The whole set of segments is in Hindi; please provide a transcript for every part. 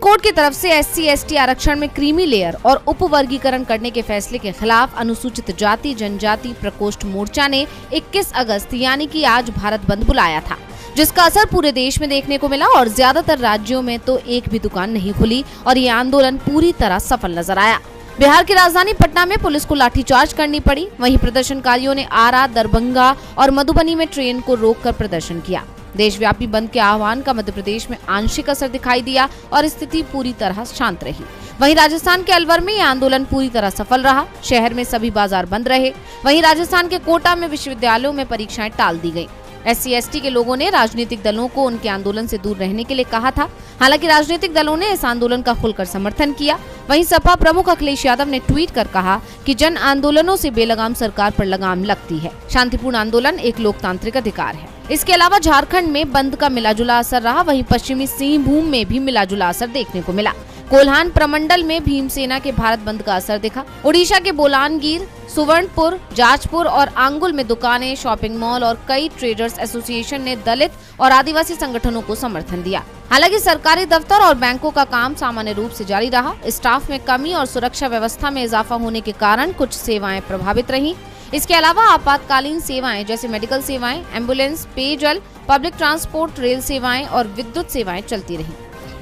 कोर्ट की तरफ से SC/ST आरक्षण में क्रीमी लेयर और उपवर्गीकरण करने के फैसले के खिलाफ अनुसूचित जाति जनजाति प्रकोष्ठ मोर्चा ने 21 अगस्त यानी कि आज भारत बंद बुलाया था, जिसका असर पूरे देश में देखने को मिला और ज्यादातर राज्यों में तो एक भी दुकान नहीं खुली और ये आंदोलन पूरी तरह सफल नजर आया। बिहार की राजधानी पटना में पुलिस को लाठीचार्ज करनी पड़ी। वहीं प्रदर्शनकारियों ने आरा, दरभंगा और मधुबनी में ट्रेन को रोककर प्रदर्शन किया। देशव्यापी बंद के आह्वान का मध्य प्रदेश में आंशिक असर दिखाई दिया और स्थिति पूरी तरह शांत रही। वहीं राजस्थान के अलवर में यह आंदोलन पूरी तरह सफल रहा। शहर में सभी बाजार बंद रहे। वहीं राजस्थान के कोटा में विश्वविद्यालयों में परीक्षाएं टाल दी गयी। SC/ST के लोगों ने राजनीतिक दलों को उनके आंदोलन से दूर रहने के लिए कहा था। हालांकि राजनीतिक दलों ने इस आंदोलन का खुलकर समर्थन किया। वहीं सपा प्रमुख अखिलेश यादव ने ट्वीट कर कहा कि जन आंदोलनों से बेलगाम सरकार पर लगाम लगती है। शांतिपूर्ण आंदोलन एक लोकतांत्रिक अधिकार है। इसके अलावा झारखंड में बंद का मिलाजुला असर रहा। वहीं पश्चिमी सिंहभूम में भी मिलाजुला असर देखने को मिला। कोल्हान प्रमंडल में भीमसेना के भारत बंद का असर दिखा। ओडिशा के बोलानगीर, सुवर्णपुर, जाजपुर और आंगुल में दुकानें, शॉपिंग मॉल और कई ट्रेडर्स एसोसिएशन ने दलित और आदिवासी संगठनों को समर्थन दिया। हालांकि सरकारी दफ्तर और बैंकों का काम सामान्य रूप से जारी रहा। स्टाफ में कमी और सुरक्षा व्यवस्था में इजाफा होने के कारण कुछ सेवाएं प्रभावित रहीं। इसके अलावा आपातकालीन सेवाएं जैसे मेडिकल सेवाएं, एम्बुलेंस, पेयजल, पब्लिक ट्रांसपोर्ट, रेल सेवाएं और विद्युत सेवाएं चलती रहीं।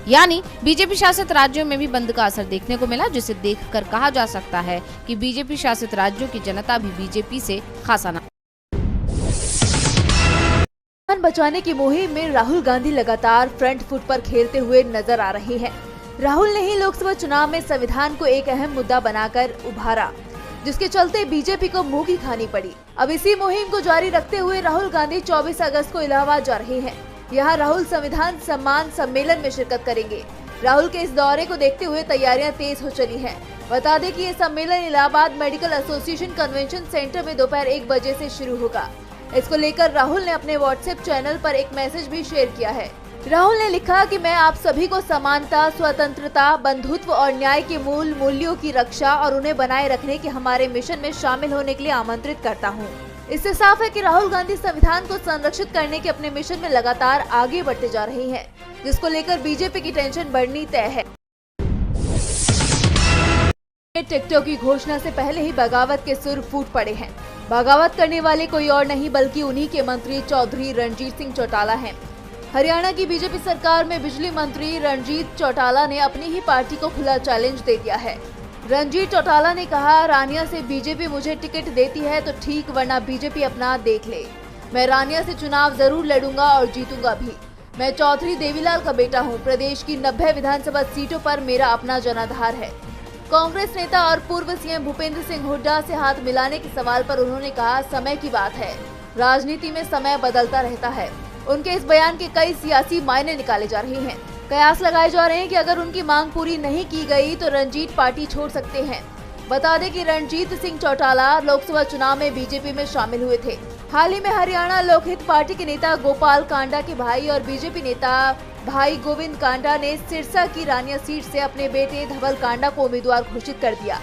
यानी बीजेपी शासित राज्यों में भी बंद का असर देखने को मिला, जिसे देखकर कहा जा सकता है कि बीजेपी शासित राज्यों की जनता भी बीजेपी से खासा ना। बचाने की मुहिम में राहुल गांधी लगातार फ्रंट फुट पर खेलते हुए नजर आ रहे हैं। राहुल ने ही लोकसभा चुनाव में संविधान को एक अहम मुद्दा बनाकर उभारा, जिसके चलते बीजेपी को मुंह की खानी पड़ी। अब इसी मुहिम को जारी रखते हुए राहुल गांधी 24 अगस्त को इलाहाबाद जा रहे हैं। यहाँ राहुल संविधान सम्मान सम्मेलन में शिरकत करेंगे। राहुल के इस दौरे को देखते हुए तैयारियां तेज हो चली हैं। बता दें कि ये सम्मेलन Allahabad medical association convention centre में दोपहर 1 बजे से शुरू होगा। इसको लेकर राहुल ने अपने व्हाट्सएप चैनल पर एक मैसेज भी शेयर किया है। राहुल ने लिखा कि मैं आप सभी को समानता, स्वतंत्रता, बंधुत्व और न्याय के मूल मूल्यों की रक्षा और उन्हें बनाए रखने के हमारे मिशन में शामिल होने के लिए आमंत्रित करता हूं। इससे साफ है कि राहुल गांधी संविधान को संरक्षित करने के अपने मिशन में लगातार आगे बढ़ते जा रहे हैं, जिसको लेकर बीजेपी की टेंशन बढ़नी तय है। टिकटॉक की घोषणा से पहले ही बगावत के सुर फूट पड़े हैं। बगावत करने वाले कोई और नहीं बल्कि उन्हीं के मंत्री चौधरी रणजीत सिंह चौटाला हैं। हरियाणा की बीजेपी सरकार में बिजली मंत्री रणजीत चौटाला ने अपनी ही पार्टी को खुला चैलेंज दे दिया है। रणजीत चौटाला ने कहा, रानिया से बीजेपी मुझे टिकट देती है तो ठीक, वरना बीजेपी अपना देख ले। मैं रानिया से चुनाव जरूर लड़ूंगा और जीतूंगा भी। मैं चौधरी देवीलाल का बेटा हूं। प्रदेश की 90 विधानसभा सीटों पर मेरा अपना जनाधार है। कांग्रेस नेता और पूर्व सीएम भूपेंद्र सिंह हुड्डा से हाथ मिलाने के सवाल पर उन्होंने कहा, समय की बात है, राजनीति में समय बदलता रहता है। उनके इस बयान के कई सियासी मायने निकाले जा रहे हैं। कयास लगाए जा रहे हैं कि अगर उनकी मांग पूरी नहीं की गई तो रणजीत पार्टी छोड़ सकते हैं। बता दें कि रणजीत सिंह चौटाला लोकसभा चुनाव में बीजेपी में शामिल हुए थे। हाल ही में हरियाणा लोकहित पार्टी के नेता गोपाल कांडा के भाई और बीजेपी नेता भाई गोविंद कांडा ने सिरसा की रानिया सीट से अपने बेटे धवल कांडा को उम्मीदवार घोषित कर दिया।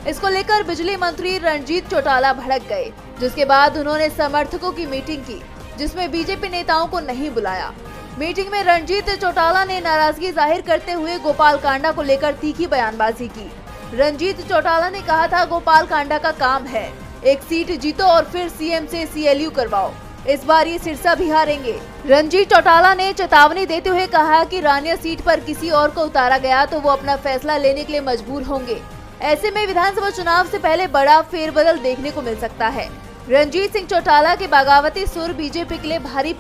इसको लेकर बिजली मंत्री रणजीत चौटाला भड़क गए, जिसके बाद उन्होंने समर्थकों की मीटिंग की, जिसमें बीजेपी नेताओं को नहीं बुलाया। मीटिंग में रणजीत चौटाला ने नाराजगी जाहिर करते हुए गोपाल कांडा को लेकर तीखी बयानबाजी की। रणजीत चौटाला ने कहा था, गोपाल कांडा का काम है, एक सीट जीतो और फिर सीएम से CLU करवाओ। इस बार ये सिरसा भी हारेंगे। रणजीत चौटाला ने चेतावनी देते हुए कहा कि रानिया सीट पर किसी और को उतारा गया तो वो अपना फैसला लेने के लिए मजबूर होंगे। ऐसे में विधानसभा चुनाव से पहले बड़ा फेरबदल देखने को मिल सकता है। रणजीत सिंह चौटाला के बगावती सुर बीजेपी के लिए भारी